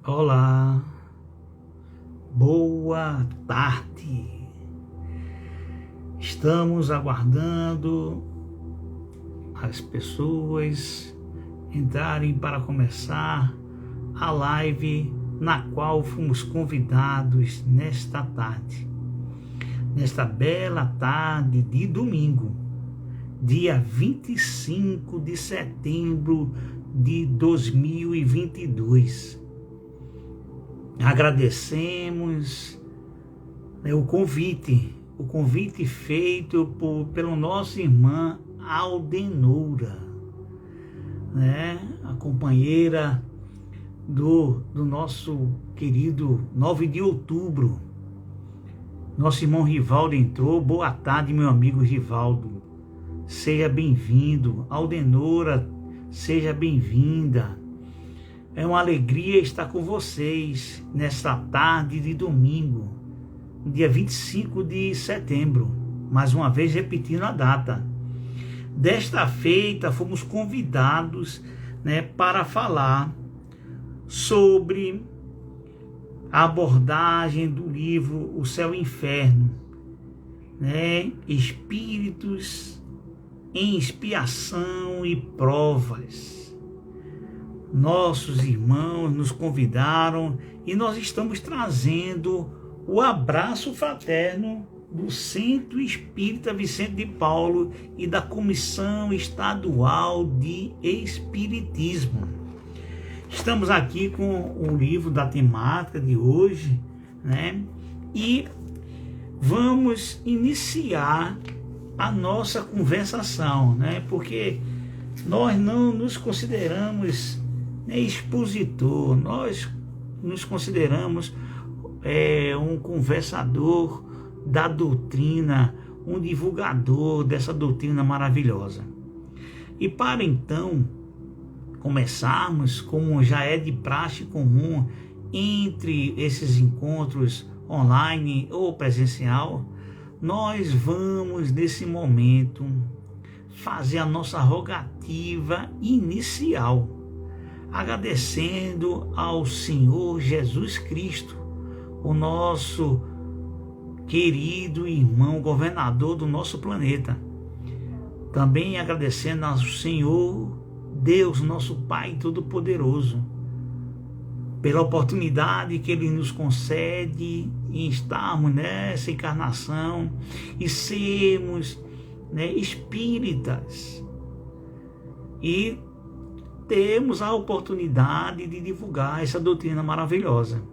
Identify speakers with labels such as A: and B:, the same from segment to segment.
A: Olá, boa tarde. Estamos aguardando as pessoas entrarem para começar a live na qual fomos convidados nesta tarde, nesta bela tarde de domingo, dia 25 de setembro de 2022. Agradecemos o convite feito pela nossa irmã Aldenora, a companheira do nosso querido 9 de outubro. Nosso irmão Rivaldo entrou. Boa tarde, meu amigo Rivaldo. Seja bem-vindo. Aldenora, seja bem-vinda. É uma alegria estar com vocês nesta tarde de domingo, dia 25 de setembro, mais uma vez repetindo a data. Desta feita, fomos convidados para falar sobre a abordagem do livro O Céu e o Inferno, Espíritos em expiação e provas. Nossos irmãos nos convidaram e nós estamos trazendo o abraço fraterno do Centro Espírita Vicente de Paulo e da Comissão Estadual de Espiritismo. Estamos aqui com o livro da temática de hoje, e vamos iniciar a nossa conversação, porque nós não nos consideramos expositor, nós nos consideramos um conversador da doutrina, um divulgador dessa doutrina maravilhosa. E para então começarmos, como já é de praxe comum entre esses encontros online ou presencial, nós vamos nesse momento fazer a nossa rogativa inicial, agradecendo ao Senhor Jesus Cristo, o nosso querido irmão governador do nosso planeta. Também agradecendo ao Senhor Deus, nosso Pai Todo-Poderoso, pela oportunidade que Ele nos concede em estarmos nessa encarnação e sermos espíritas e temos a oportunidade de divulgar essa doutrina maravilhosa.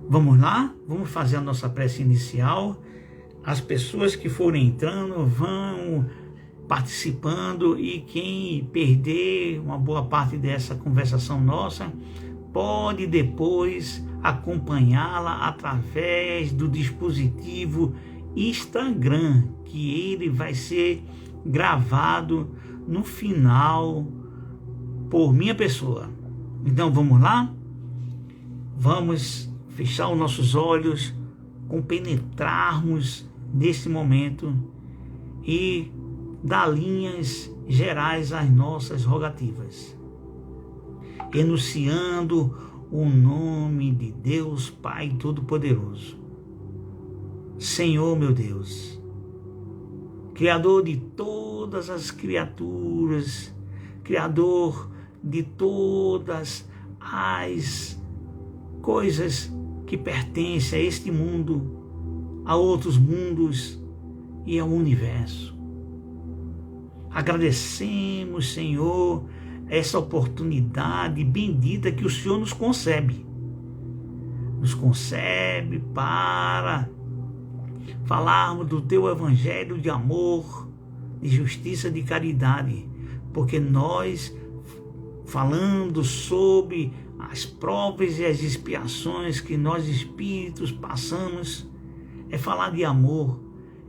A: Vamos lá? Vamos fazer a nossa prece inicial. As pessoas que forem entrando vão participando e quem perder uma boa parte dessa conversação nossa pode depois acompanhá-la através do dispositivo Instagram, que ele vai ser gravado no final por minha pessoa. Então vamos lá? Vamos fechar os nossos olhos, compenetrarmos nesse momento e dar linhas gerais às nossas rogativas, enunciando o nome de Deus Pai Todo-Poderoso. Senhor meu Deus, Criador de todas as criaturas, Criador de todas as coisas que pertencem a este mundo, a outros mundos e ao universo. Agradecemos, Senhor, essa oportunidade bendita que o Senhor nos concede. Nos concede para falarmos do Teu Evangelho de amor, de justiça, de caridade, porque nós, falando sobre as provas e as expiações que nós espíritos passamos, é falar de amor,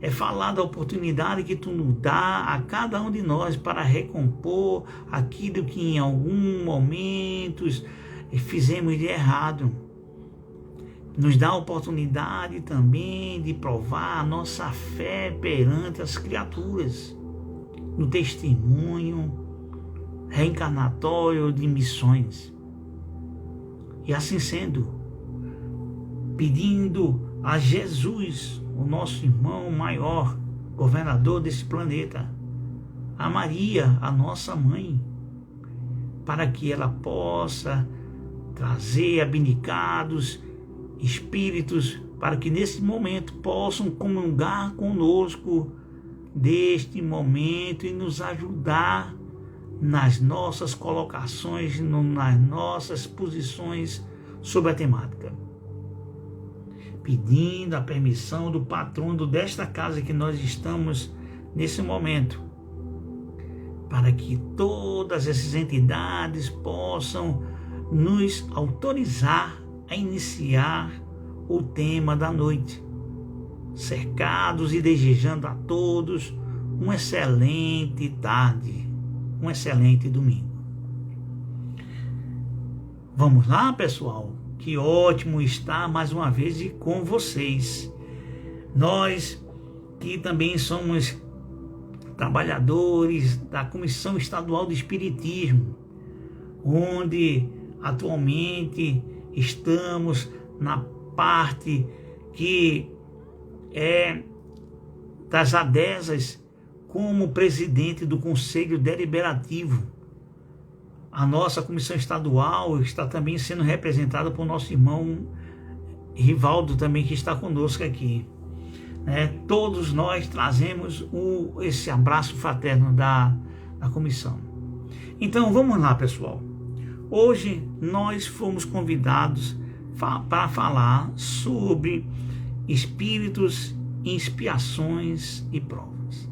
A: é falar da oportunidade que Tu nos dá a cada um de nós para recompor aquilo que em algum momento fizemos de errado. Nos dá a oportunidade também de provar a nossa fé perante as criaturas, no testemunho reencarnatório de missões. E assim sendo, pedindo a Jesus, o nosso irmão maior, governador desse planeta, a Maria, a nossa mãe, para que ela possa trazer abnegados espíritos, para que nesse momento possam comungar conosco deste momento e nos ajudar nas nossas colocações, nas nossas posições sobre a temática. Pedindo a permissão do patrono desta casa que nós estamos nesse momento, para que todas essas entidades possam nos autorizar a iniciar o tema da noite, cercados e desejando a todos uma excelente tarde, um excelente domingo. Vamos lá, pessoal? Que ótimo estar mais uma vez com vocês. Nós que também somos trabalhadores da Comissão Estadual de Espiritismo, onde atualmente estamos na parte que é das adesas como presidente do Conselho Deliberativo. A nossa comissão estadual está também sendo representada por nosso irmão Rivaldo, também que está conosco aqui. Todos nós trazemos esse abraço fraterno da comissão. Então vamos lá, pessoal. Hoje nós fomos convidados para falar sobre espíritos, expiações e provas.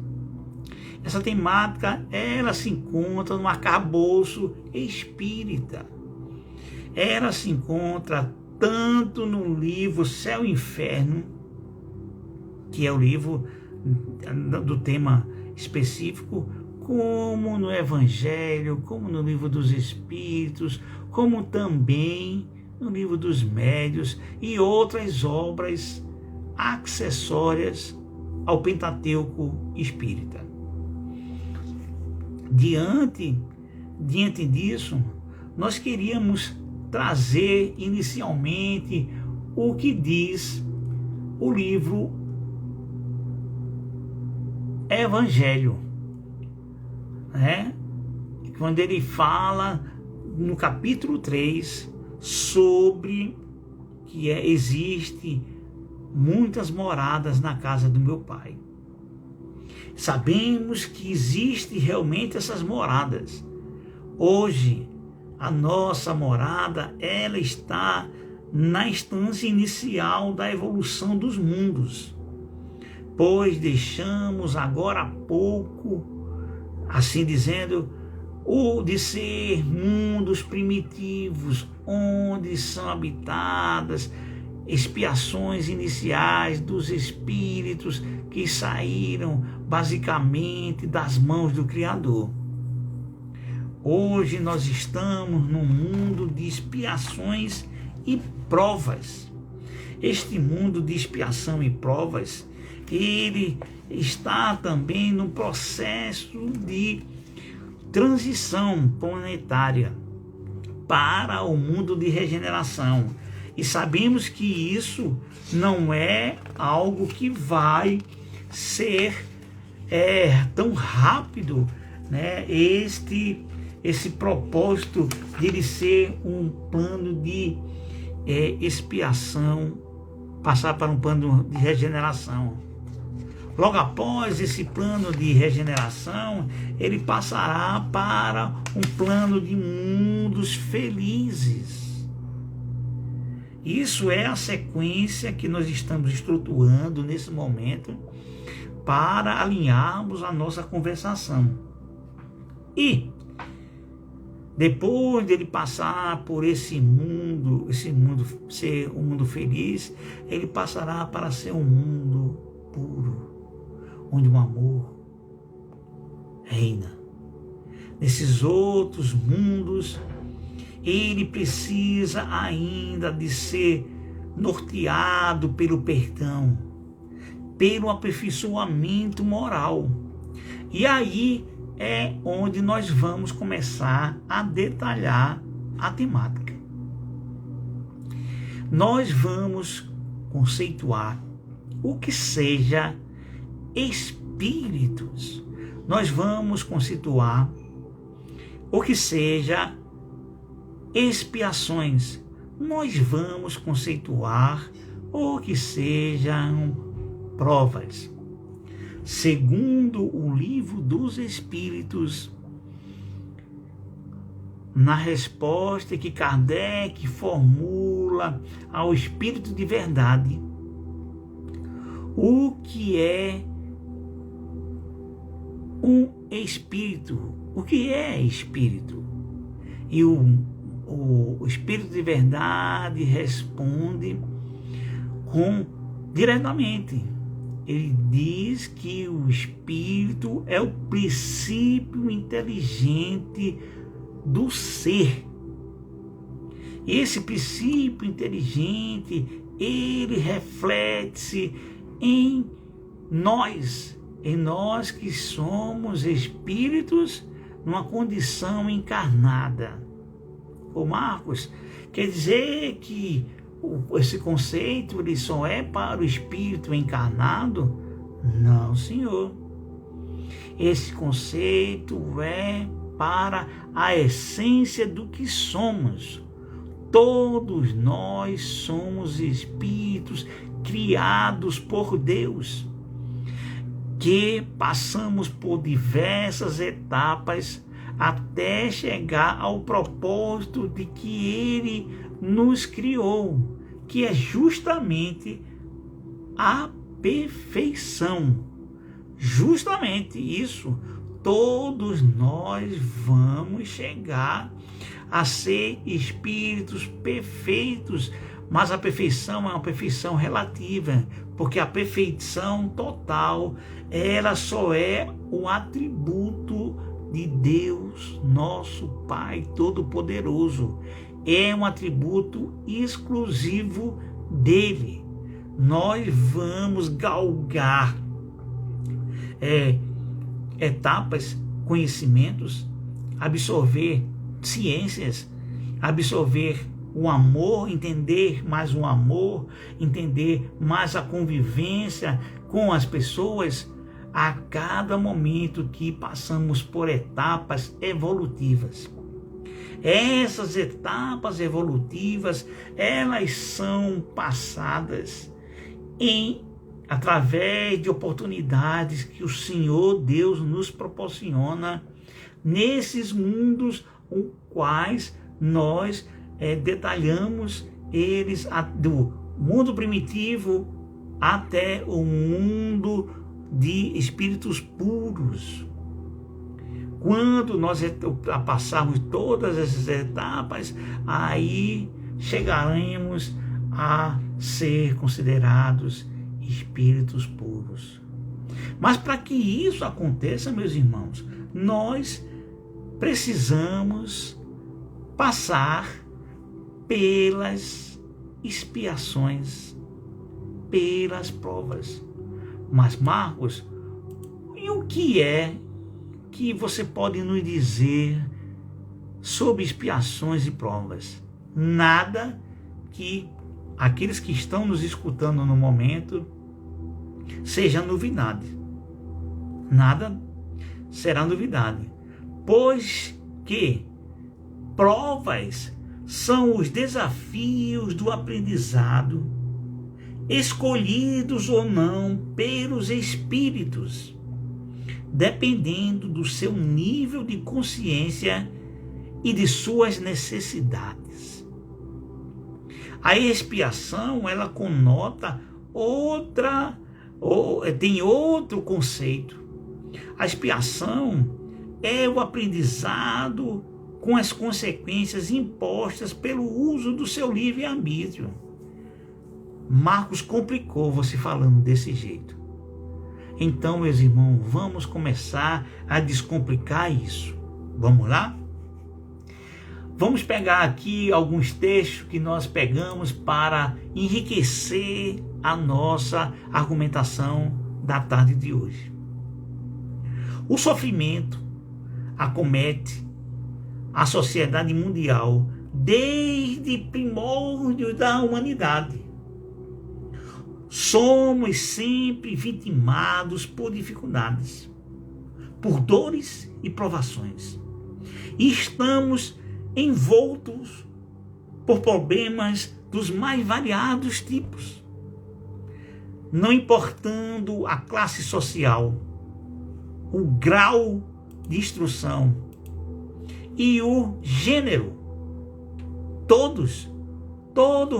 A: Essa temática, ela se encontra no arcabouço espírita. Ela se encontra tanto no livro Céu e Inferno, que é o livro do tema específico, como no Evangelho, como no livro dos Espíritos, como também no livro dos Médiuns e outras obras acessórias ao Pentateuco espírita. Diante disso, nós queríamos trazer inicialmente o que diz o livro Evangelho, quando ele fala no capítulo 3 sobre que existe muitas moradas na casa do meu Pai. Sabemos que existem realmente essas moradas. Hoje, a nossa morada, ela está na instância inicial da evolução dos mundos, pois deixamos agora há pouco, assim dizendo, o de ser mundos primitivos, onde são habitadas expiações iniciais dos espíritos que saíram basicamente das mãos do Criador. Hoje nós estamos num mundo de expiações e provas. Este mundo de expiação e provas, ele está também no processo de transição planetária para o mundo de regeneração. E sabemos que isso não é algo que vai ser tão rápido, esse propósito de ele ser um plano de expiação, passar para um plano de regeneração. Logo após esse plano de regeneração, ele passará para um plano de mundos felizes. Isso é a sequência que nós estamos estruturando nesse momento para alinharmos a nossa conversação. E depois dele passar por esse mundo ser um mundo feliz, ele passará para ser um mundo puro, onde o amor reina. Nesses outros mundos, ele precisa ainda de ser norteado pelo perdão, pelo aperfeiçoamento moral. E aí é onde nós vamos começar a detalhar a temática. nós vamos conceituar o que seja espíritos. Nós vamos conceituar o que seja expiações. Nós vamos conceituar o que sejam provas. Segundo o Livro dos Espíritos, na resposta que Kardec formula ao Espírito de Verdade, o que é um espírito? O que é espírito? E o Espírito de Verdade responde diretamente. Ele diz que o espírito é o princípio inteligente do ser. Esse princípio inteligente, ele reflete-se em nós que somos espíritos numa condição encarnada. Ô Marcos, quer dizer que esse conceito ele só é para o espírito encarnado? Não, senhor. Esse conceito é para a essência do que somos. Todos nós somos espíritos criados por Deus, que passamos por diversas etapas até chegar ao propósito de que Ele nos criou, que é justamente a perfeição. Justamente isso, todos nós vamos chegar a ser espíritos perfeitos, mas a perfeição é uma perfeição relativa, porque a perfeição total, ela só é o atributo de Deus, nosso Pai Todo-Poderoso. É um atributo exclusivo dele. Nós vamos galgar etapas, conhecimentos, absorver ciências, absorver o amor, entender mais o amor, entender mais a convivência com as pessoas a cada momento que passamos por etapas evolutivas. Essas etapas evolutivas, elas são passadas através de oportunidades que o Senhor Deus nos proporciona nesses mundos, os quais nós detalhamos eles do mundo primitivo até o mundo de espíritos puros. Quando nós passarmos todas essas etapas, aí chegaremos a ser considerados espíritos puros. Mas para que isso aconteça, meus irmãos, nós precisamos passar pelas expiações, pelas provas. Mas, Marcos, e o que é que você pode nos dizer sobre expiações e provas? Nada que aqueles que estão nos escutando no momento seja novidade. Nada será novidade, pois que provas são os desafios do aprendizado, escolhidos ou não pelos espíritos, dependendo do seu nível de consciência e de suas necessidades. A expiação, ela conota tem outro conceito. A expiação é o aprendizado com as consequências impostas pelo uso do seu livre-arbítrio. Marcos complicou você falando desse jeito. Então, meus irmãos, vamos começar a descomplicar isso. Vamos lá? Vamos pegar aqui alguns textos que nós pegamos para enriquecer a nossa argumentação da tarde de hoje. O sofrimento acomete a sociedade mundial desde primórdio da humanidade. Somos sempre vitimados por dificuldades, por dores e provações. E estamos envoltos por problemas dos mais variados tipos. Não importando a classe social, o grau de instrução e o gênero, todos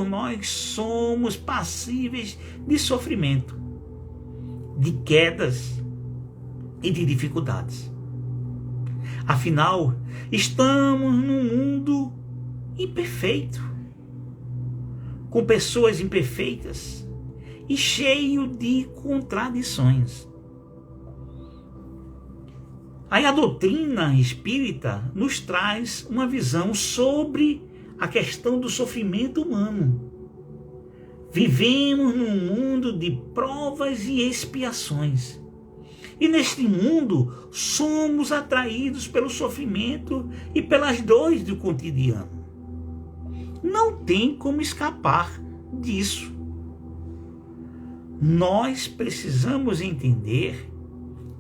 A: nós somos passíveis de sofrimento, de quedas e de dificuldades. Afinal, estamos num mundo imperfeito, com pessoas imperfeitas e cheio de contradições. Aí a doutrina espírita nos traz uma visão sobre a questão do sofrimento humano. Vivemos num mundo de provas e expiações. E neste mundo somos atraídos pelo sofrimento e pelas dores do cotidiano. Não tem como escapar disso. Nós precisamos entender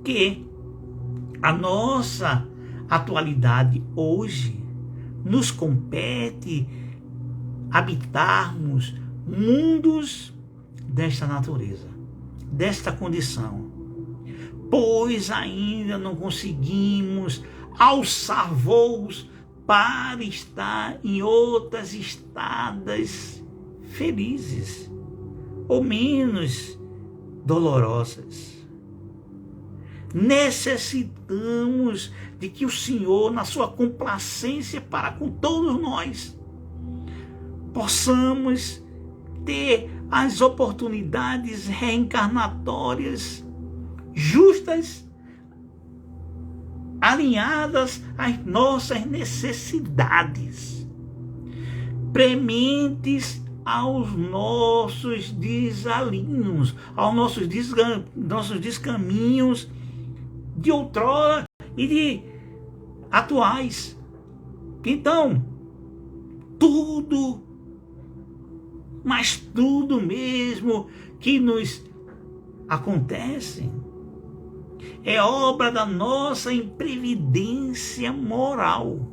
A: que a nossa atualidade hoje nos compete habitarmos mundos desta natureza, desta condição, pois ainda não conseguimos alçar voos para estar em outras estadas felizes ou menos dolorosas. Necessitamos de que o Senhor, na sua complacência para com todos nós, possamos ter as oportunidades reencarnatórias justas, alinhadas às nossas necessidades, prementes aos nossos desalinhos, aos nossos descaminhos de outrora e de atuais. Então, tudo, mas tudo mesmo que nos acontece é obra da nossa imprevidência moral.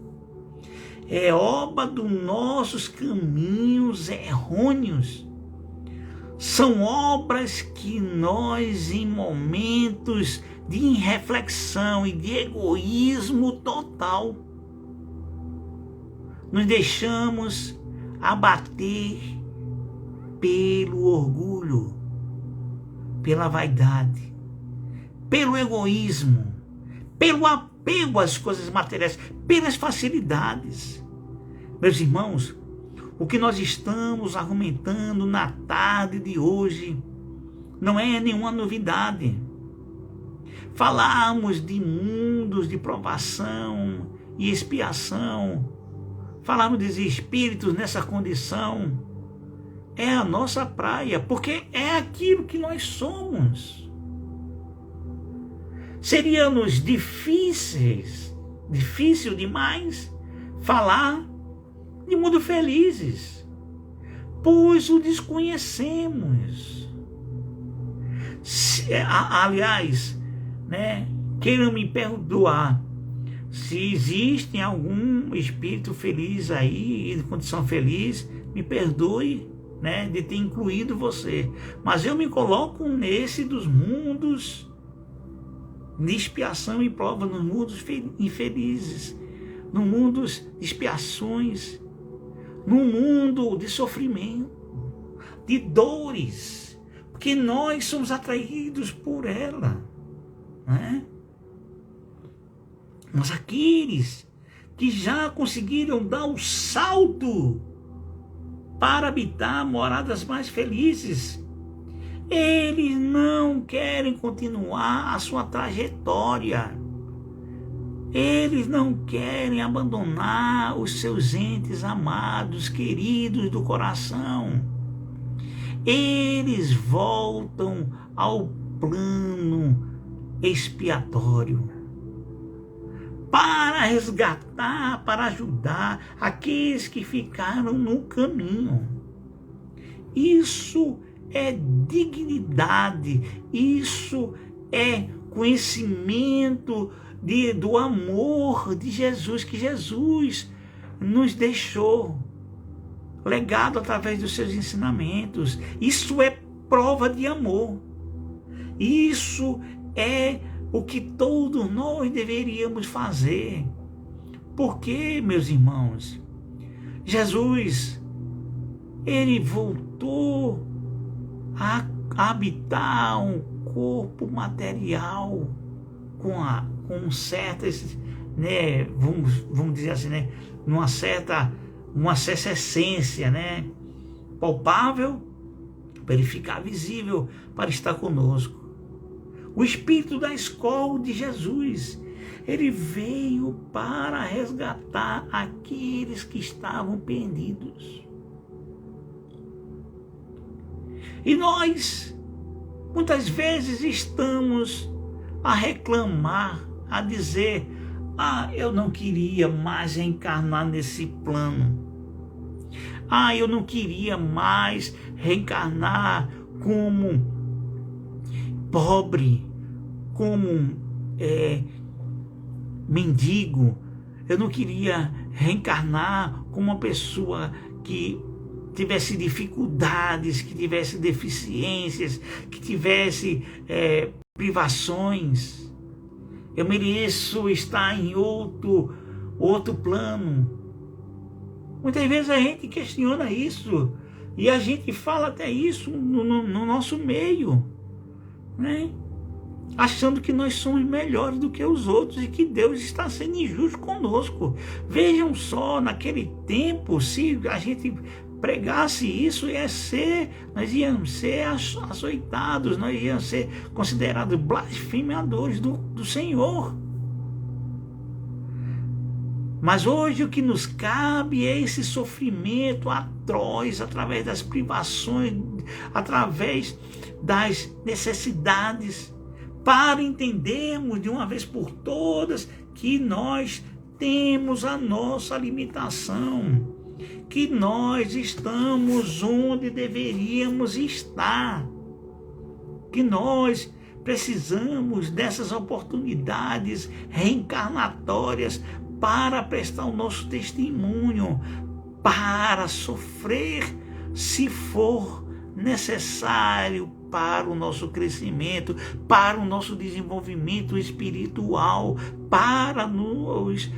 A: É obra dos nossos caminhos errôneos. São obras que nós, em momentos de irreflexão e de egoísmo total, nos deixamos abater pelo orgulho, pela vaidade, pelo egoísmo, pelo apego às coisas materiais, pelas facilidades. Meus irmãos, o que nós estamos argumentando na tarde de hoje não é nenhuma novidade. Falarmos de mundos de provação e expiação, falarmos de espíritos nessa condição, é a nossa praia, porque é aquilo que nós somos. Seria-nos difícil demais falar de mundo felizes, pois o desconhecemos. Aliás, queiram me perdoar, se existe algum espírito feliz aí, em condição feliz, me perdoe, de ter incluído você. Mas eu me coloco nesse dos mundos de expiação e prova, nos mundos infelizes, no mundo de expiações, no mundo de sofrimento, de dores, porque nós somos atraídos por ela, Mas aqueles que já conseguiram dar o salto para habitar moradas mais felizes, eles não querem continuar a sua trajetória. Eles não querem abandonar os seus entes amados, queridos do coração. Eles voltam ao plano expiatório para resgatar, para ajudar aqueles que ficaram no caminho. Isso é dignidade, isso é conhecimento do amor de Jesus, que Jesus nos deixou legado através dos seus ensinamentos. Isso é prova de amor. Isso é o que todos nós deveríamos fazer. Porque, meus irmãos, Jesus, ele voltou a habitar um corpo material com certas, né, vamos dizer assim, né, uma certa essência, né, palpável, para ele ficar visível, para estar conosco. O Espírito da escola de Jesus, ele veio para resgatar aqueles que estavam perdidos. E nós, muitas vezes, estamos a reclamar, a dizer: eu não queria mais reencarnar nesse plano. Eu não queria mais reencarnar como pobre, como mendigo. Eu não queria reencarnar como uma pessoa que tivesse dificuldades, que tivesse deficiências, que tivesse privações. Eu mereço estar em outro plano. Muitas vezes a gente questiona isso, e a gente fala até isso no nosso meio, né? Achando que nós somos melhores do que os outros e que Deus está sendo injusto conosco. Vejam só, naquele tempo, se a gente pregasse isso, nós íamos ser açoitados, nós íamos ser considerados blasfemadores do Senhor. Mas hoje o que nos cabe é esse sofrimento atroz, através das privações, através das necessidades, para entendermos de uma vez por todas que nós temos a nossa limitação, que nós estamos onde deveríamos estar, que nós precisamos dessas oportunidades reencarnatórias para prestar o nosso testemunho, para sofrer, se for necessário, para o nosso crescimento, para o nosso desenvolvimento espiritual, para nós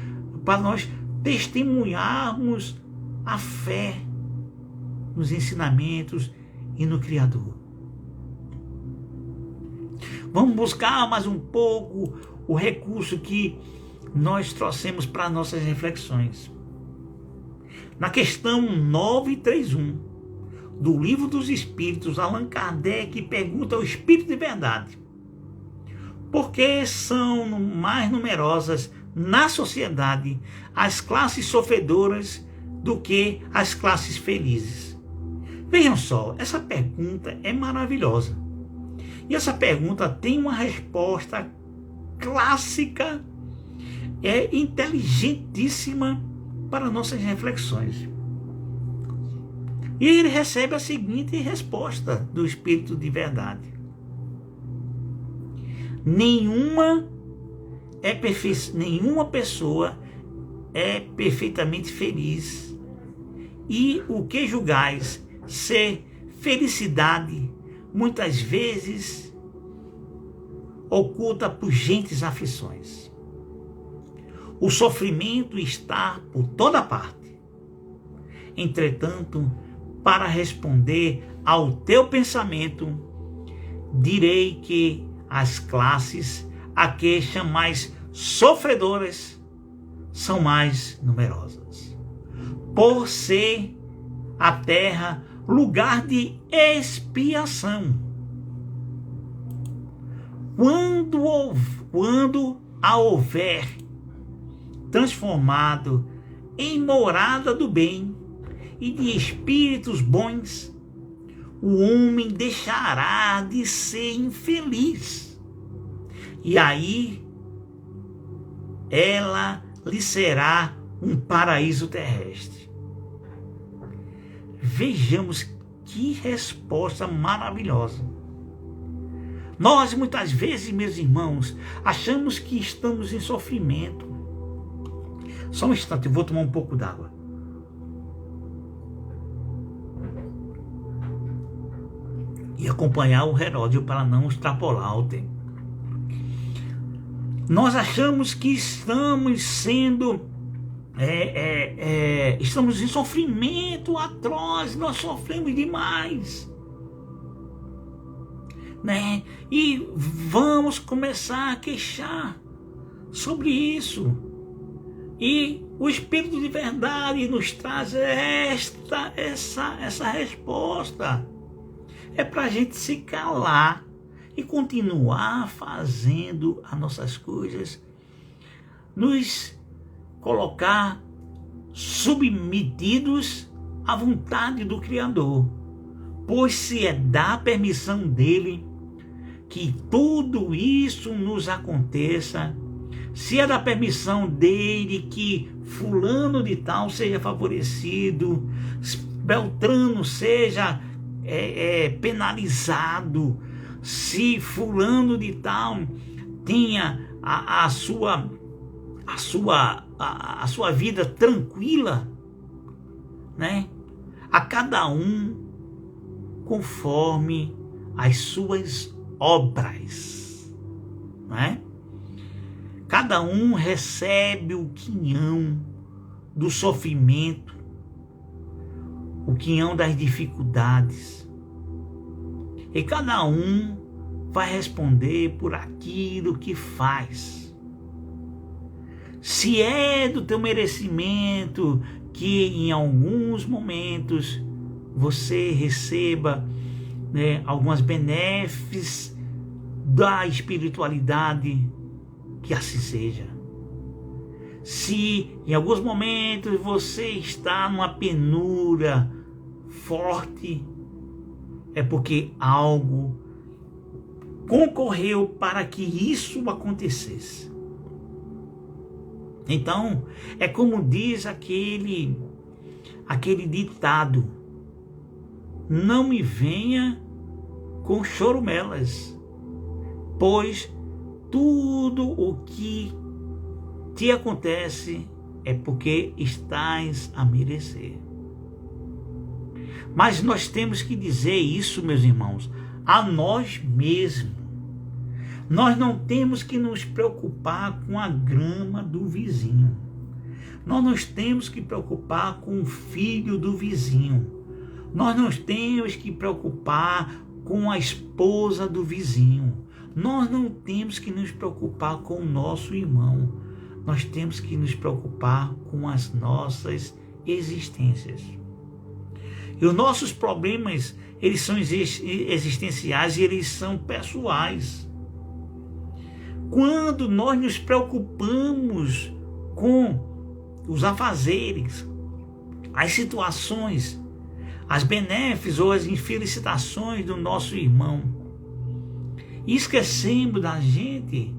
A: testemunharmos a fé nos ensinamentos e no Criador. Vamos buscar mais um pouco o recurso que nós trouxemos para nossas reflexões. Na questão 931 do Livro dos Espíritos, Allan Kardec pergunta ao Espírito de Verdade: por que são mais numerosas na sociedade as classes sofredoras do que as classes felizes? Vejam só, essa pergunta é maravilhosa. E essa pergunta tem uma resposta clássica, inteligentíssima para nossas reflexões. E ele recebe a seguinte resposta do Espírito de Verdade: nenhuma pessoa é perfeitamente feliz, e o que julgais ser felicidade muitas vezes oculta pungentes aflições. O sofrimento está por toda parte. Entretanto, para responder ao teu pensamento, direi que as classes a que chamais sofredoras são mais numerosas. Por ser a terra lugar de expiação, quando a houver transformado em morada do bem e de espíritos bons, o homem deixará de ser infeliz, e aí ela lhe será um paraíso terrestre. Vejamos que resposta maravilhosa. Nós, muitas vezes, meus irmãos, achamos que estamos em sofrimento. Só um instante, eu vou tomar um pouco d'água. E acompanhar o relógio para não extrapolar o tempo. Nós achamos que estamos sendo... estamos em sofrimento atroz, nós sofremos demais. Né? E vamos começar a queixar sobre isso. E o Espírito de verdade nos traz essa resposta. É para a gente se calar e continuar fazendo as nossas coisas, nos colocar submetidos à vontade do Criador, pois se é da permissão dele que tudo isso nos aconteça, se é da permissão dele que fulano de tal seja favorecido, Beltrano seja penalizado, se fulano de tal tenha a sua vida tranquila, né? A cada um conforme as suas obras, né? Cada um recebe o quinhão do sofrimento, o quinhão das dificuldades, e cada um vai responder por aquilo que faz. Se é do teu merecimento que em alguns momentos você receba, né, algumas benéficos da espiritualidade, que assim seja. Se em alguns momentos você está numa penúria forte, é porque algo concorreu para que isso acontecesse. Então, é como diz aquele ditado: não me venha com chorumelas, pois tudo o que te acontece é porque estás a merecer. Mas nós temos que dizer isso, meus irmãos, a nós mesmos. Nós não temos que nos preocupar com a grama do vizinho. Nós não temos que preocupar com o filho do vizinho. Nós não temos que preocupar com a esposa do vizinho. Nós não temos que nos preocupar com o nosso irmão. Nós temos que nos preocupar com as nossas existências. E os nossos problemas, eles são existenciais e eles são pessoais. Quando nós nos preocupamos com os afazeres, as situações, as benéficas ou as infelicitações do nosso irmão, e esquecemos da gente,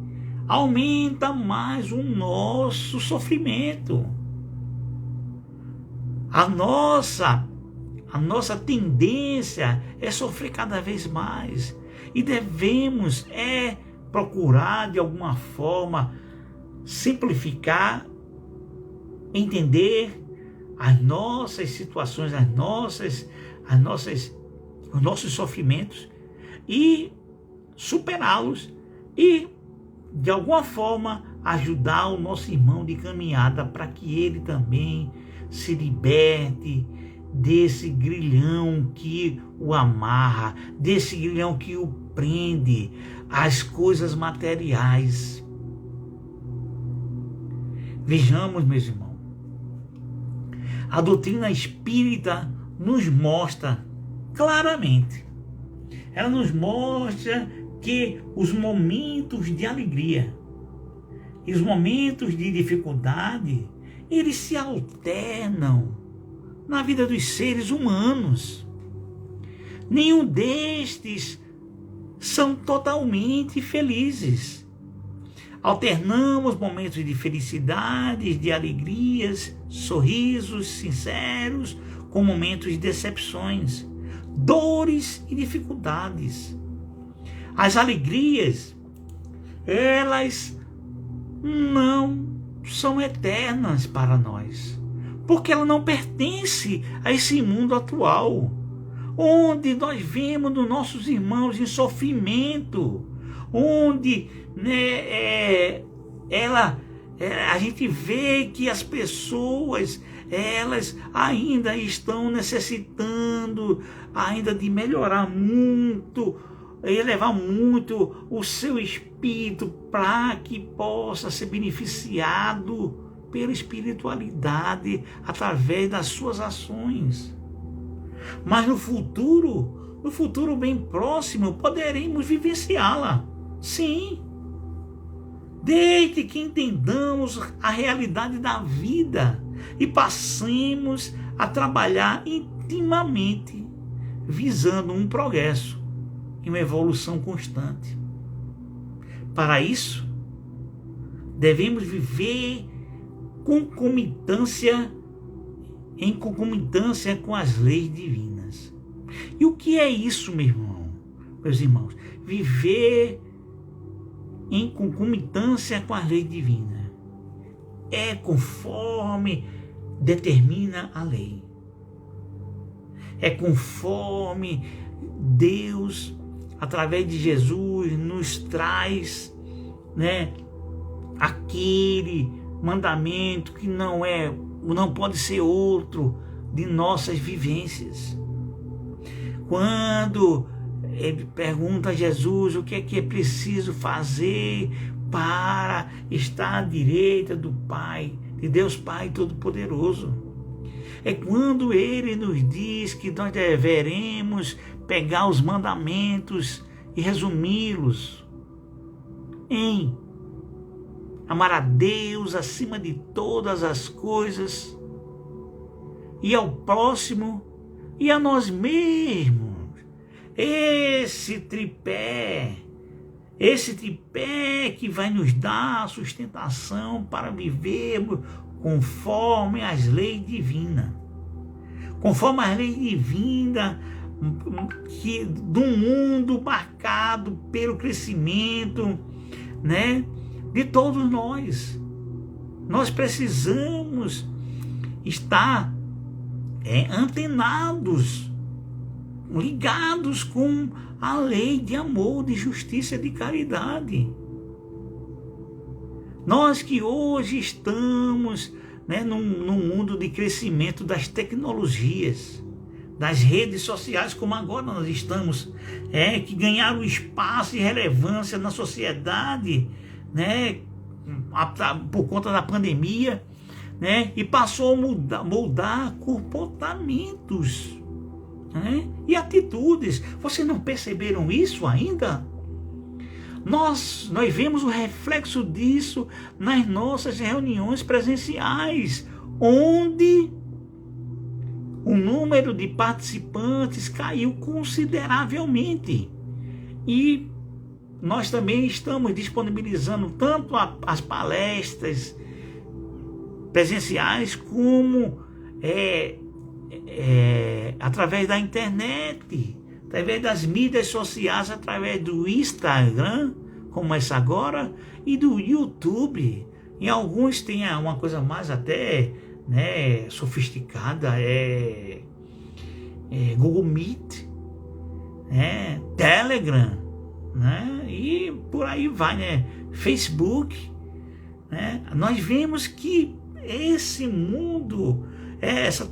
A: aumenta mais o nosso sofrimento. A nossa tendência é sofrer cada vez mais. E devemos procurar de alguma forma simplificar, entender as nossas situações, os nossos sofrimentos e superá-los e de alguma forma ajudar o nosso irmão de caminhada para que ele também se liberte desse grilhão que o amarra, desse grilhão que o prende às coisas materiais. Vejamos, meus irmãos, a doutrina espírita nos mostra claramente, ela nos mostra que os momentos de alegria e os momentos de dificuldade, eles se alternam na vida dos seres humanos. Nenhum destes são totalmente felizes. Alternamos momentos de felicidade, de alegrias, sorrisos sinceros, com momentos de decepções, dores e dificuldades. As alegrias, elas não são eternas para nós, porque ela não pertence a esse mundo atual, onde nós vemos nos nossos irmãos em sofrimento, onde a gente vê que as pessoas, elas ainda estão necessitando ainda de melhorar muito, elevar muito o seu espírito para que possa ser beneficiado pela espiritualidade através das suas ações. Mas no futuro bem próximo, poderemos vivenciá-la. Sim. Desde que entendamos a realidade da vida e passemos a trabalhar intimamente, visando um progresso e uma evolução constante. Para isso, devemos viver em concomitância com as leis divinas. E o que é isso, meus irmãos? Viver em concomitância com as leis divinas. É conforme determina a lei. É conforme Deus, através de Jesus, nos traz, aquele mandamento que não pode ser outro de nossas vivências. Quando ele pergunta a Jesus o que é preciso fazer para estar à direita do Pai, de Deus Pai Todo-Poderoso. É quando ele nos diz que nós deveremos pegar os mandamentos e resumi-los em amar a Deus acima de todas as coisas e ao próximo e a nós mesmos. Esse tripé que vai nos dar a sustentação para vivermos conforme as leis divinas. Conforme as leis divinas do mundo marcado pelo crescimento, de todos nós. Nós precisamos estar antenados, ligados com a lei de amor, de justiça e de caridade. Nós que hoje estamos num mundo de crescimento das tecnologias, das redes sociais, como agora nós estamos, que ganharam espaço e relevância na sociedade, por conta da pandemia, e passou a moldar comportamentos, e atitudes. Vocês não perceberam isso ainda? Nós vemos o reflexo disso nas nossas reuniões presenciais, onde o número de participantes caiu consideravelmente. E nós também estamos disponibilizando tanto as palestras presenciais como através da internet, através das mídias sociais, através do Instagram, como essa agora, e do YouTube. E alguns têm uma coisa mais até sofisticada, Google Meet, Telegram, e por aí vai, Facebook. Nós vemos que esse mundo,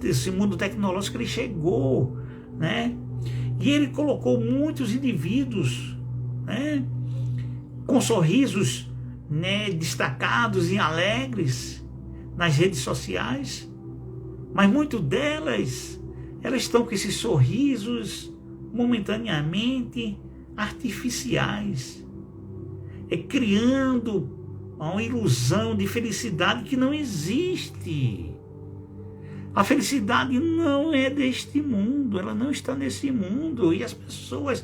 A: esse mundo tecnológico, ele chegou, e ele colocou muitos indivíduos, com sorrisos, destacados e alegres nas redes sociais, mas muitas delas, elas estão com esses sorrisos momentaneamente artificiais, criando uma ilusão de felicidade que não existe. A felicidade não é deste mundo, ela não está nesse mundo. E as pessoas,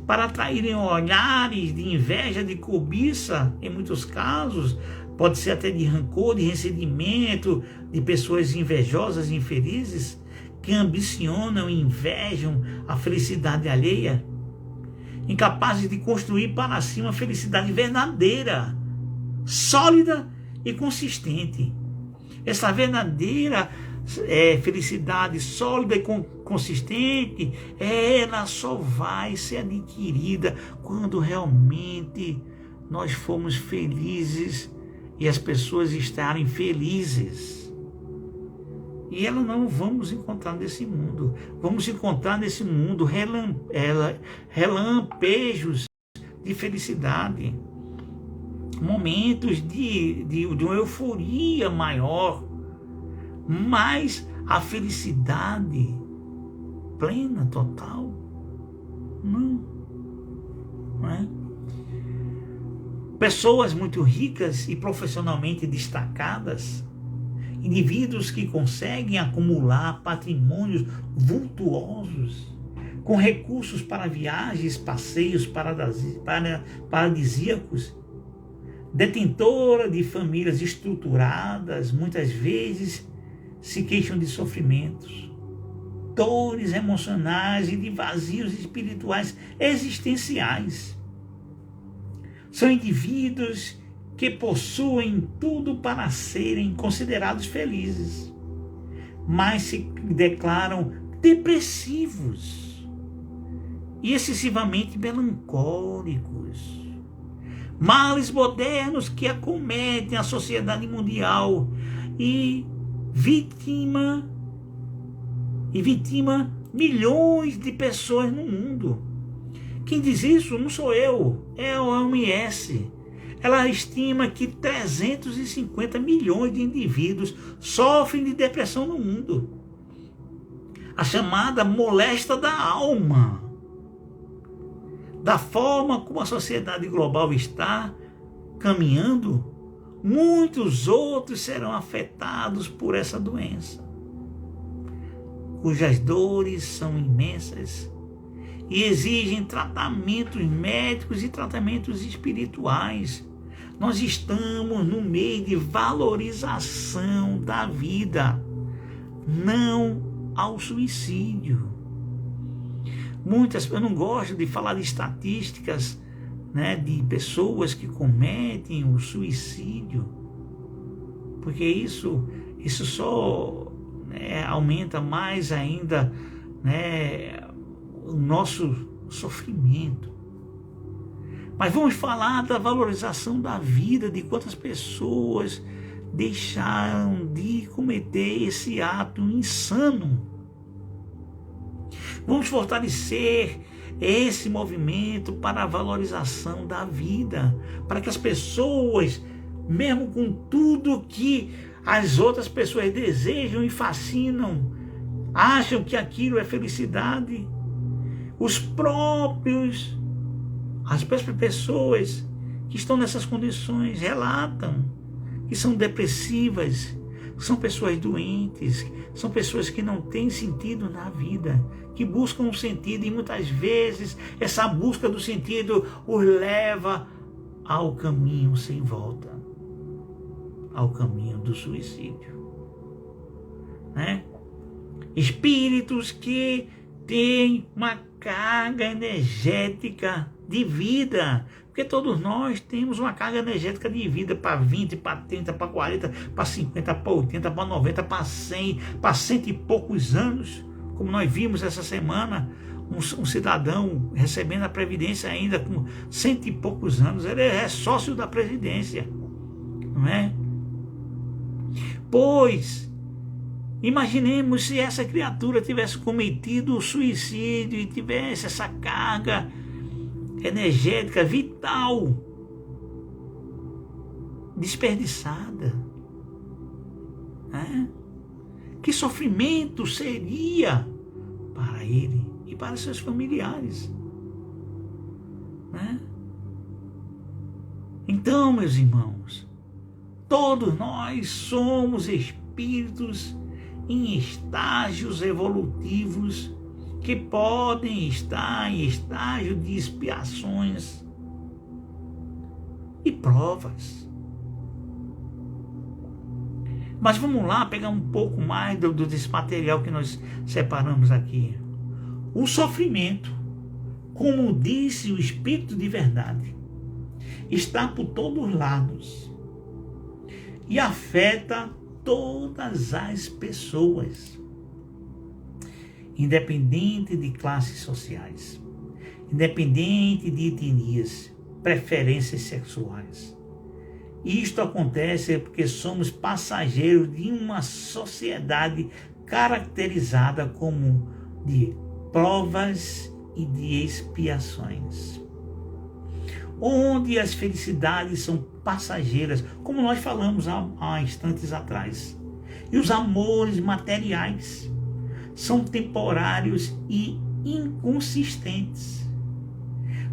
A: para atraírem olhares de inveja, de cobiça, em muitos casos, pode ser até de rancor, de ressentimento, de pessoas invejosas, infelizes, que ambicionam e invejam a felicidade alheia, incapazes de construir para si uma felicidade verdadeira, sólida e consistente. Essa verdadeira felicidade sólida e consistente, ela só vai ser adquirida quando realmente nós formos felizes e as pessoas estarem felizes. E ela não vamos encontrar nesse mundo. Vamos encontrar nesse mundo relampejos de felicidade, momentos de uma euforia maior, mas a felicidade plena, total, não é? Pessoas muito ricas e profissionalmente destacadas, indivíduos que conseguem acumular patrimônios vultuosos, com recursos para viagens, passeios paradisíacos, detentora de famílias estruturadas, muitas vezes se queixam de sofrimentos, dores emocionais e de vazios espirituais existenciais. São indivíduos que possuem tudo para serem considerados felizes, mas se declaram depressivos e excessivamente melancólicos. Males modernos que acometem a sociedade mundial e vitima milhões de pessoas no mundo. Quem diz isso não sou eu, é a OMS. Ela estima que 350 milhões de indivíduos sofrem de depressão no mundo. A chamada moléstia da alma. Da forma como a sociedade global está caminhando, muitos outros serão afetados por essa doença, cujas dores são imensas e exigem tratamentos médicos e tratamentos espirituais. Nós estamos no meio de valorização da vida, não ao suicídio. Eu não gosto de falar de estatísticas, de pessoas que cometem o suicídio, porque isso só aumenta mais ainda o nosso sofrimento. Mas vamos falar da valorização da vida, de quantas pessoas deixaram de cometer esse ato insano. Vamos fortalecer esse movimento para a valorização da vida, para que as pessoas, mesmo com tudo que as outras pessoas desejam e fascinam, acham que aquilo é felicidade, as próprias pessoas que estão nessas condições relatam que são depressivas, são pessoas doentes, são pessoas que não têm sentido na vida, que buscam um sentido, e muitas vezes essa busca do sentido os leva ao caminho sem volta, ao caminho do suicídio. Espíritos que têm uma carga energética de vida, porque todos nós temos uma carga energética de vida para 20, para 30, para 40, para 50, para 80, para 90, para 100, para 100 e poucos anos, como nós vimos essa semana, um cidadão recebendo a Previdência ainda com 100 e poucos anos, ele é sócio da Previdência, não é? Pois, imaginemos se essa criatura tivesse cometido o suicídio e tivesse essa carga energética, vital, desperdiçada. Que sofrimento seria para ele e para seus familiares. Então, meus irmãos, todos nós somos espíritos em estágios evolutivos que podem estar em estágio de expiações e provas. Mas vamos lá pegar um pouco mais desse material que nós separamos aqui. O sofrimento, como disse o Espírito de verdade, está por todos os lados e afeta todas as pessoas, independente de classes sociais, independente de etnias, preferências sexuais. Isto acontece porque somos passageiros de uma sociedade caracterizada como de provas e de expiações, onde as felicidades são passageiras, como nós falamos há instantes atrás, e os amores materiais são temporários e inconsistentes.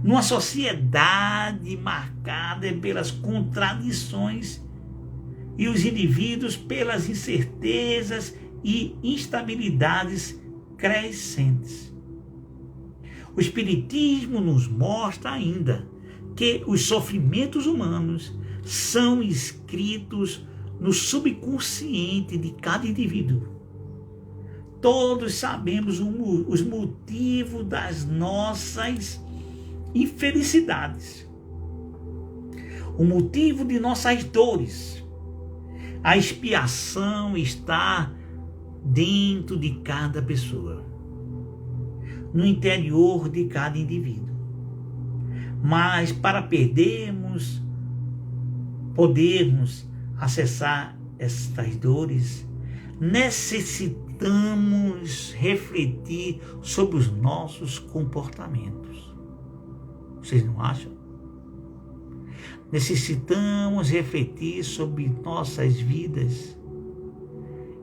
A: Numa sociedade marcada pelas contradições e os indivíduos pelas incertezas e instabilidades crescentes. O Espiritismo nos mostra ainda que os sofrimentos humanos são escritos no subconsciente de cada indivíduo. Todos sabemos os motivos das nossas infelicidades, o motivo de nossas dores. A expiação está dentro de cada pessoa, no interior de cada indivíduo. Mas para podermos acessar estas dores, necessitamos refletir sobre os nossos comportamentos. Vocês não acham? Necessitamos refletir sobre nossas vidas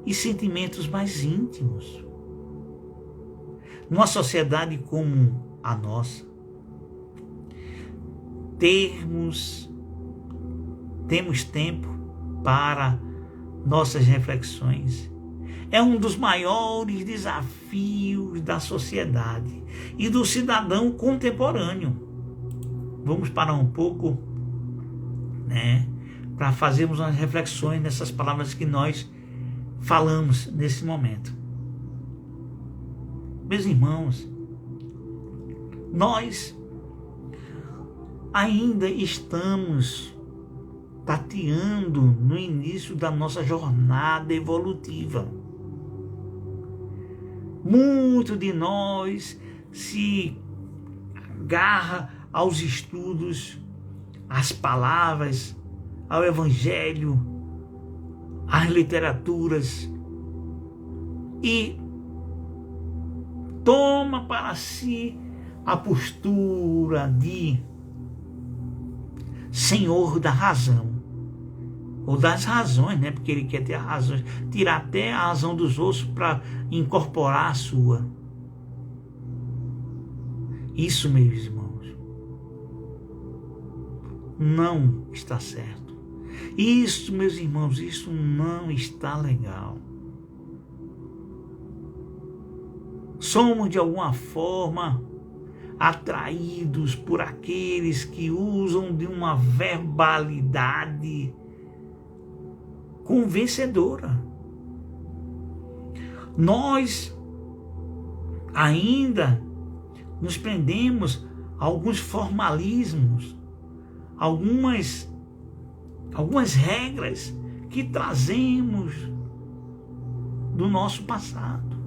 A: e sentimentos mais íntimos. Numa sociedade como a nossa, temos tempo para nossas reflexões. É um dos maiores desafios da sociedade e do cidadão contemporâneo. Vamos parar um pouco, para fazermos umas reflexões nessas palavras que nós falamos nesse momento. Meus irmãos, nós ainda estamos tateando no início da nossa jornada evolutiva. Muito de nós se agarra aos estudos, às palavras, ao Evangelho, às literaturas e toma para si a postura de senhor da razão, ou das razões, porque ele quer ter a razão, tirar até a razão dos outros para incorporar a sua. Isso, meus irmãos, não está certo. Isso, meus irmãos, isso não está legal. Somos, de alguma forma, atraídos por aqueles que usam de uma verbalidade convencedora. Nós ainda nos prendemos a alguns formalismos, algumas regras que trazemos do nosso passado.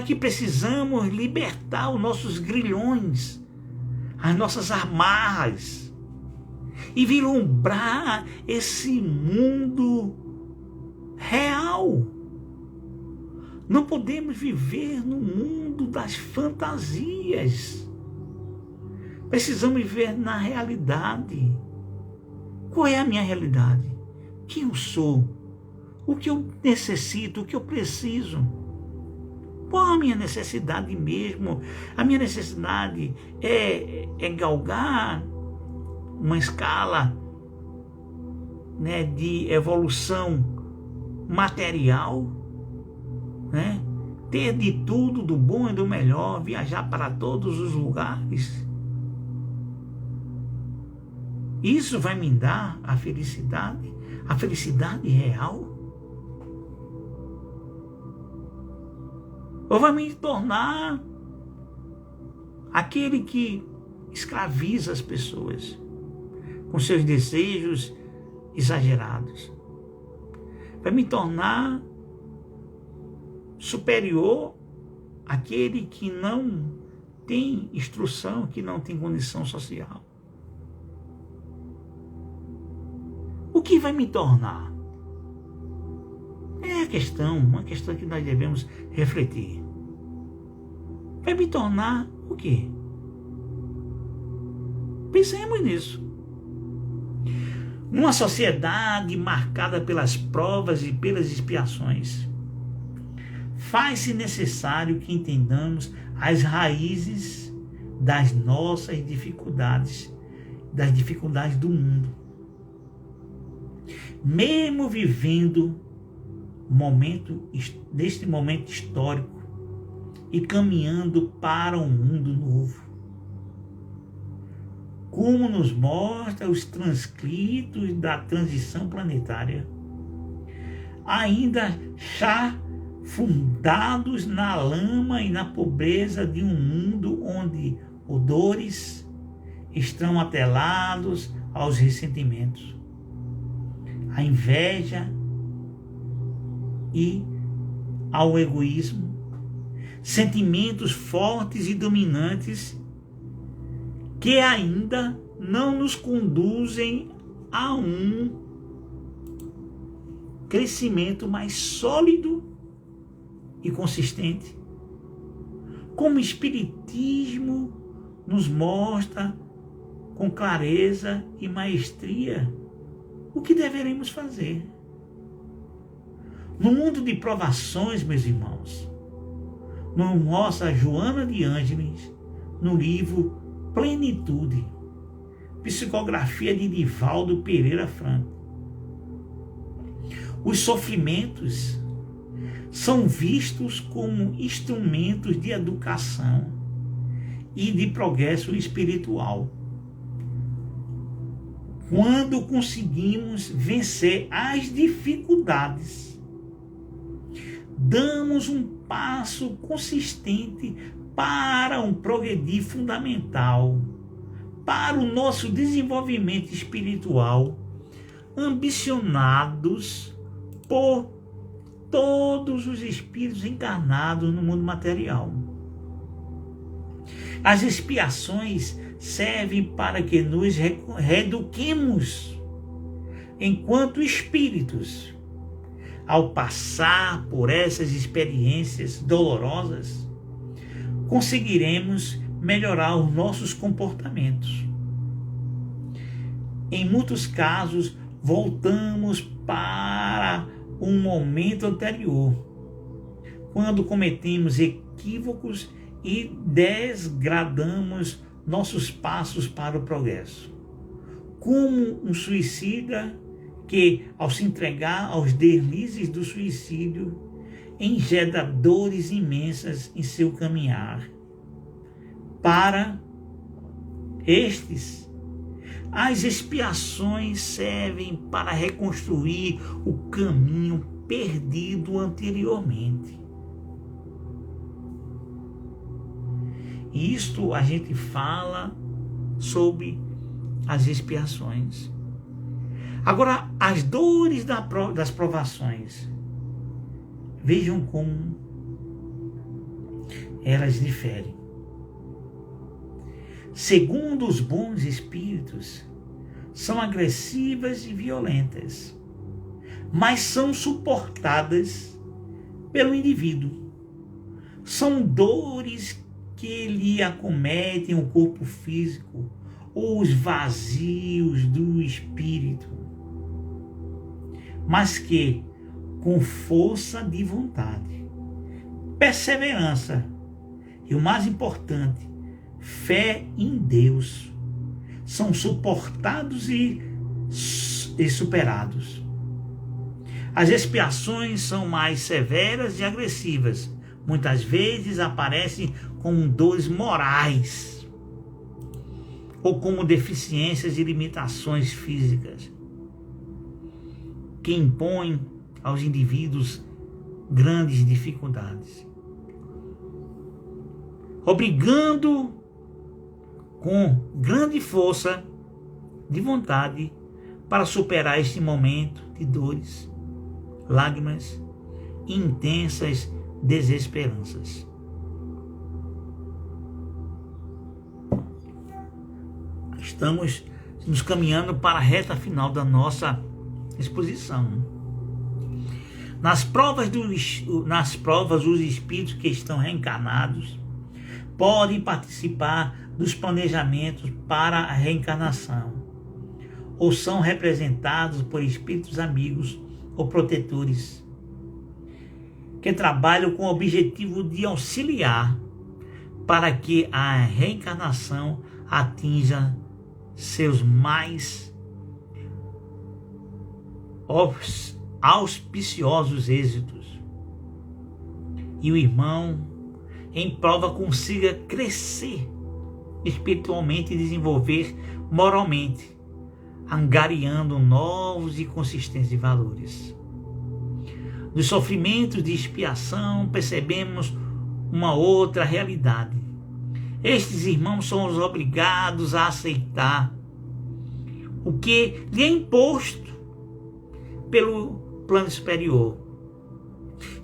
A: Que precisamos libertar os nossos grilhões, as nossas amarras e vislumbrar esse mundo real. Não podemos viver no mundo das fantasias. Precisamos viver na realidade. Qual é a minha realidade? Quem eu sou? O que eu necessito? O que eu preciso? Qual a minha necessidade mesmo? A minha necessidade é galgar uma escala de evolução material, né? Ter de tudo, do bom e do melhor, viajar para todos os lugares. Isso vai me dar a felicidade real? Ou vai me tornar aquele que escraviza as pessoas com seus desejos exagerados? Vai me tornar superior àquele que não tem instrução, que não tem condição social? O que vai me tornar? É uma questão que nós devemos refletir. Vai me tornar o quê? Pensemos nisso. Numa sociedade marcada pelas provas e pelas expiações, faz-se necessário que entendamos as raízes das nossas dificuldades, das dificuldades do mundo. Mesmo vivendo neste momento histórico e caminhando para um mundo novo, como nos mostra os transcritos da transição planetária, ainda já fundados na lama e na pobreza de um mundo onde odores estão atrelados aos ressentimentos, à inveja e ao egoísmo, sentimentos fortes e dominantes que ainda não nos conduzem a um crescimento mais sólido e consistente, como o Espiritismo nos mostra com clareza e maestria o que deveremos fazer. No mundo de provações, meus irmãos, nos mostra Joana de Ângeles no livro Plenitude, psicografia de Divaldo Pereira Franco. Os sofrimentos são vistos como instrumentos de educação e de progresso espiritual. Quando conseguimos vencer as dificuldades, damos um passo consistente para um progredir fundamental, para o nosso desenvolvimento espiritual, ambicionados por todos os espíritos encarnados no mundo material. As expiações servem para que nos reeduquemos enquanto espíritos. Ao passar por essas experiências dolorosas, conseguiremos melhorar os nossos comportamentos. Em muitos casos, voltamos para um momento anterior, quando cometemos equívocos e desgradamos nossos passos para o progresso. Como um suicida que, ao se entregar aos deslizes do suicídio, ingera dores imensas em seu caminhar. Para estes, as expiações servem para reconstruir o caminho perdido anteriormente. Isto a gente fala sobre as expiações. Agora, as dores das provações, vejam como elas diferem. Segundo os bons espíritos, são agressivas e violentas, mas são suportadas pelo indivíduo. São dores que lhe acometem o corpo físico ou os vazios do espírito, mas que, com força de vontade, perseverança e, o mais importante, fé em Deus, são suportados e superados. As expiações são mais severas e agressivas. Muitas vezes aparecem como dores morais ou como deficiências e limitações físicas que impõem aos indivíduos grandes dificuldades, obrigando com grande força de vontade para superar este momento de dores, lágrimas e intensas desesperanças. Estamos nos caminhando para a reta final da nossa exposição. Nas provas, os espíritos que estão reencarnados podem participar dos planejamentos para a reencarnação, ou são representados por espíritos amigos ou protetores, que trabalham com o objetivo de auxiliar para que a reencarnação atinja seus mais auspiciosos êxitos e o irmão em prova consiga crescer espiritualmente e desenvolver moralmente, angariando novos e consistentes valores. Dos sofrimentos de expiação percebemos uma outra realidade. Estes irmãos são os obrigados a aceitar o que lhe é imposto pelo plano superior.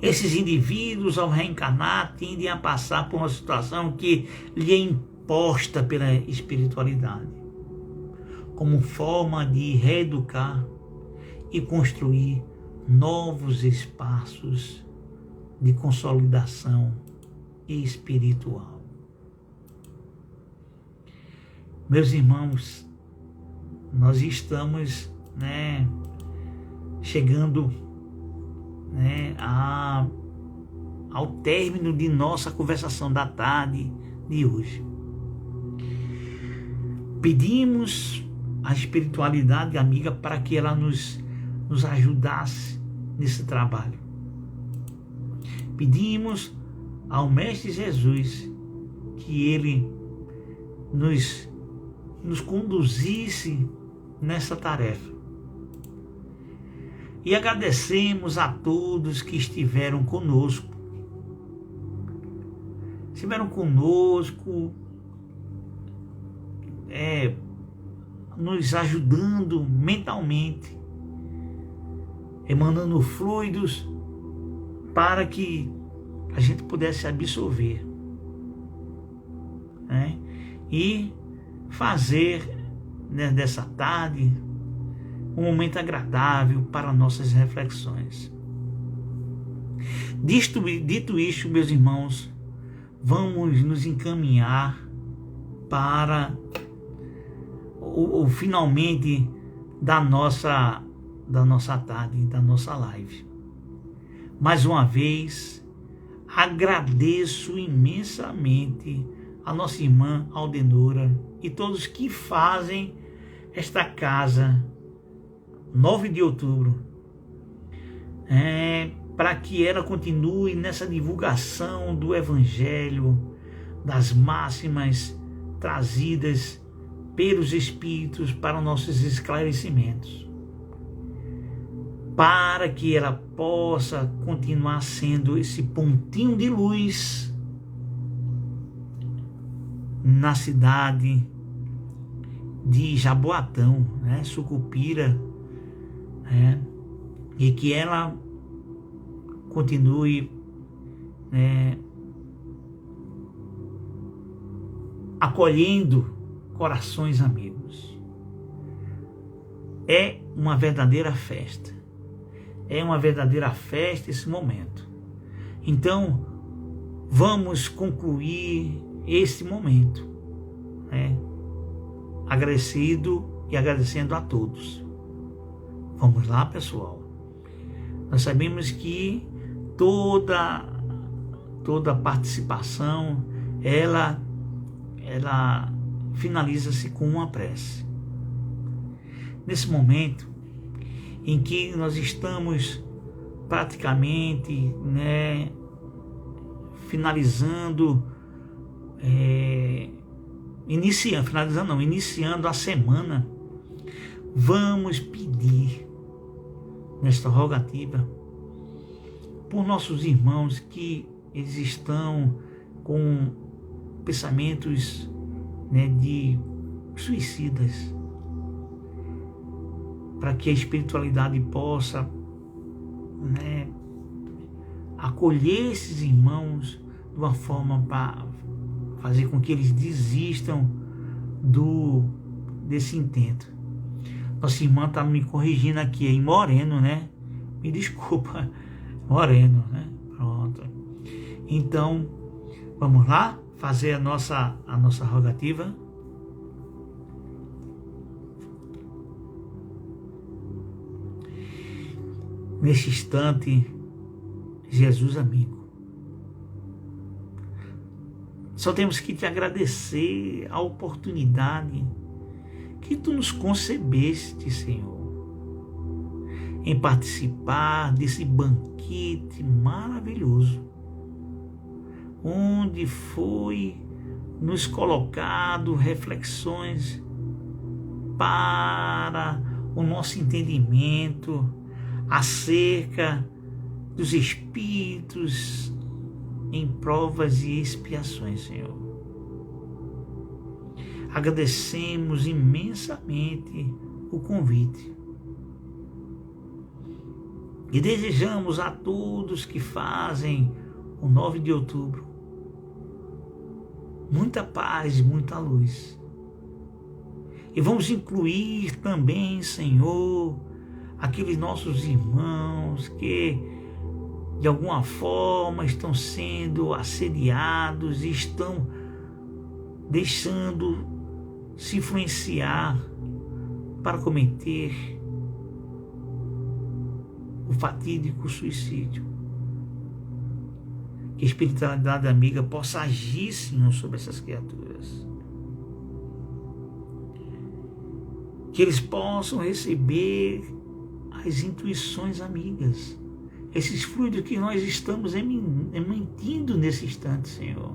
A: Esses indivíduos, ao reencarnar, tendem a passar por uma situação que lhe é imposta pela espiritualidade, como forma de reeducar e construir novos espaços de consolidação espiritual. Meus irmãos, nós estamos, chegando, ao término de nossa conversação da tarde de hoje. Pedimos à espiritualidade amiga para que ela nos ajudasse nesse trabalho. Pedimos ao Mestre Jesus que ele nos conduzisse nessa tarefa. E agradecemos a todos que estiveram conosco. Nos ajudando mentalmente, emanando fluidos para que a gente pudesse absorver, e fazer dessa tarde um momento agradável para nossas reflexões. Dito isto, meus irmãos, vamos nos encaminhar para o finalmente da nossa tarde, da nossa live. Mais uma vez, agradeço imensamente a nossa irmã Aldenora e todos que fazem esta casa 9 de outubro, para que ela continue nessa divulgação do Evangelho, das máximas trazidas pelos Espíritos para nossos esclarecimentos, para que ela possa continuar sendo esse pontinho de luz na cidade de Jaboatão, Sucupira, e que ela continue acolhendo corações amigos. É uma verdadeira festa. É uma verdadeira festa esse momento. Então, vamos concluir esse momento, agradecido e agradecendo a todos. Vamos lá, pessoal. Nós sabemos que toda participação, ela finaliza-se com uma prece. Nesse momento em que nós estamos praticamente, né, iniciando a semana, vamos pedir nesta rogativa por nossos irmãos que eles estão com pensamentos, né, de suicidas, para que a espiritualidade possa, né, acolher esses irmãos de uma forma para fazer com que eles desistam desse intento. Nossa irmã está me corrigindo aqui, é em Moreno, né? Me desculpa, Moreno, né? Pronto. Então, vamos lá fazer a nossa rogativa. Neste instante, Jesus amigo, só temos que te agradecer a oportunidade que tu nos concebeste, Senhor, em participar desse banquete maravilhoso, onde foi nos colocado reflexões para o nosso entendimento acerca dos espíritos em provas e expiações, Senhor. Agradecemos imensamente o convite e desejamos a todos que fazem o 9 de outubro muita paz e muita luz. E vamos incluir também, Senhor, aqueles nossos irmãos que de alguma forma estão sendo assediados e estão deixando se influenciar para cometer o fatídico suicídio. Que a espiritualidade amiga possa agir, Senhor, sobre essas criaturas. Que eles possam receber as intuições amigas, esses fluidos que nós estamos emitindo nesse instante, Senhor,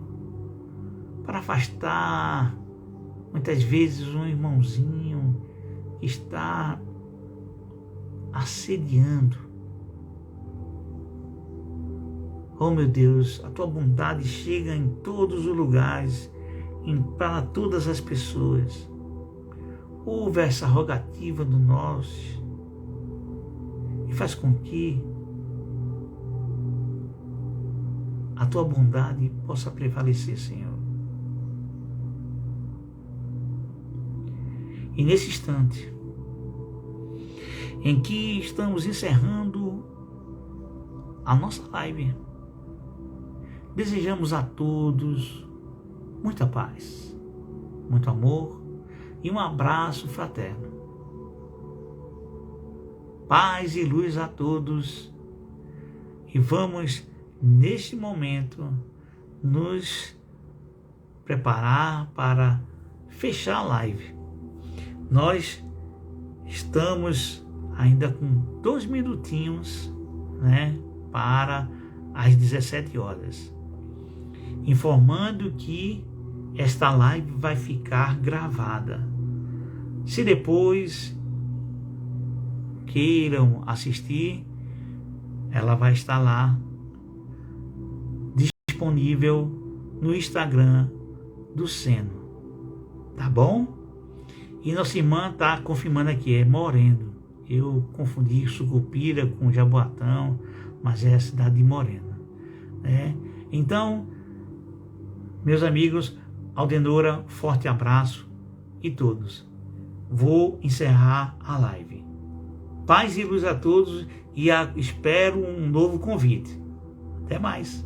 A: para afastar muitas vezes um irmãozinho que está assediando. Oh meu Deus, a tua bondade chega em todos os lugares, para todas as pessoas. Ouve essa rogativa do nosso e faz com que a tua bondade possa prevalecer, Senhor. E nesse instante em que estamos encerrando a nossa live, desejamos a todos muita paz, muito amor e um abraço fraterno. Paz e luz a todos. E vamos, neste momento, nos preparar para fechar a live. Nós estamos ainda com 2 minutinhos, né, para as 17 horas. Informando que esta live vai ficar gravada. Se depois queiram assistir, ela vai estar lá disponível no Instagram do Seno, tá bom? E nossa irmã está confirmando aqui, é Moreno. Eu confundi Sucupira com Jaboatão, mas é a cidade de Moreno, né? Então, meus amigos, Aldenora, forte abraço e todos. Vou encerrar a live. Paz e luz a todos e espero um novo convite. Até mais.